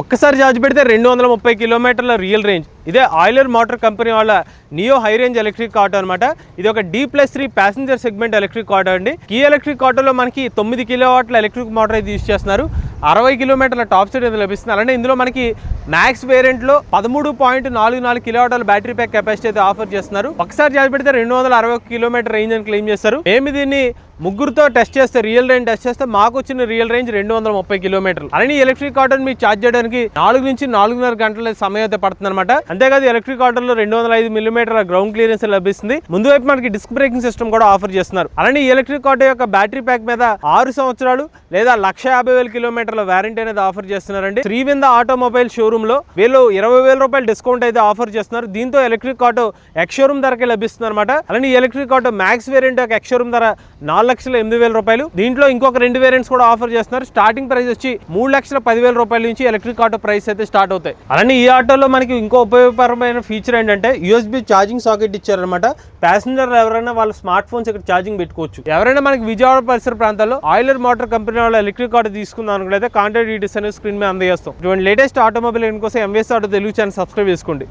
ఒక్కసారి ఛార్జ్ పెడితే 230 కిలోమీటర్ల రియల్ రేంజ్. ఇదే ఆయిలర్ మోటార్ కంపెనీ వాళ్ళ neo high range electric auto అనమాట. ఇది ఒక D+3 passenger segment electric auto అండి. ఈ ఎలక్ట్రిక్ ఆటోలో మనకి 9 కిలోవాట్ల ఎలక్ట్రిక్ మోటార్ అయితే యూజ్ చేస్తున్నారు. 60 కిలోమీటర్ల టాప్ స్పీడ్ అయితే లభిస్తుంది. అలానే ఇందులో మనకి మ్యాక్స్ వేరియంట్లో 13.44 కిలోవాట్ల బ్యాటరీ ప్యాక్ కెపాసిటీ అయితే ఆఫర్ చేస్తున్నారు. ఒకసారి ఛార్జ్ పెడితే 261 కిలోమీటర్ రేంజ్ అని క్లెయిమ్ చేస్తారు. మేము దీన్ని ముగ్గురుతో టెస్ట్ చేస్తే, రియల్ రేంజ్ టెస్ట్ చేస్తే మాకు వచ్చిన రియల్ రేంజ్ 230 కిలోమీటర్లు. అలానే ఎలక్ట్రిక్ ఆటోని మీకు ఛార్జ్ చేయడానికి 4 నుంచి 4.5 గంటల సమయం అయితే పడుతుంది అనమాట. అంతేకాదు ఎలక్ట్రిక్ ఆటోలో 205 మిల్లీమీటర్ల గ్రౌండ్ క్లియరెన్స్ లభిస్తుంది. ముందు వైపు మనకి డిస్క్ బ్రేకింగ్ సిస్టమ్ కూడా ఆఫర్ చేస్తున్నారు. అలానే ఎలక్ట్రిక్ ఆటో యొక్క బ్యాటరీ ప్యాక్ మీద 6 సంవత్సరాలు లేదా 1,50,000 కిలోమీటర్ల వారంటీ అనేది ఆఫర్ చేస్తున్నారండి. శ్రీవింద ఆటోమొబైల్ షోరూమ్ లో వీళ్ళు 20,000 రూపాయలు డిస్కౌంట్ అయితే ఆఫర్ చేస్తున్నారు. దీంతో ఎలక్ట్రిక్ ఆటో ఎక్స్ షోరూమ్ ధరకే లభిస్తుంది అనమాట. అలానే ఎలక్ట్రిక్ ఆటో మ్యాక్స్ వేరియంట్ యొక్క ఎక్స్ షోరూమ్ ధర 4,08,000 రూపాయలు. దీంట్లో ఇంకొక 2 వేరియంట్స్ కూడా ఆఫర్ చేస్తున్నారు. స్టార్టింగ్ ప్రైస్ వచ్చి 3,10,000 రూపాయల నుంచి ఎలక్ట్రిక్ ఆటో ప్రైస్ అయితే స్టార్ట్ అవుతాయి. అలానే ఈ ఆటోలో మనకి ఇంకో ఉపయోగకరమైన ఫీచర్ ఏంటంటే USB ఛార్జింగ్ సాకెట్ ఇచ్చారనమాట. ప్యాసింజర్ ఎవరైనా వాళ్ళ స్మార్ట్ ఫోన్స్ ఇక్కడ ఛార్జింగ్ పెట్టుకోవచ్చు. ఎవరైనా మనకి విజయవాడ పరిసర ప్రాంతాల్లో ఆయిలర్ మోటార్ కంపెనీ వాళ్ళ ఎలక్ట్రిక్ ఆటో తీసుకుందాం అనుకుంటే కాంటాక్ట్ డీటెయిల్స్ అనేది స్క్రీన్ మీద అందజేస్తాం. ఇటువంటి లేటెస్ట్ ఆటోమొబైల్ కోసం MVS auto Telugu channel subscribe చేసుకోండి.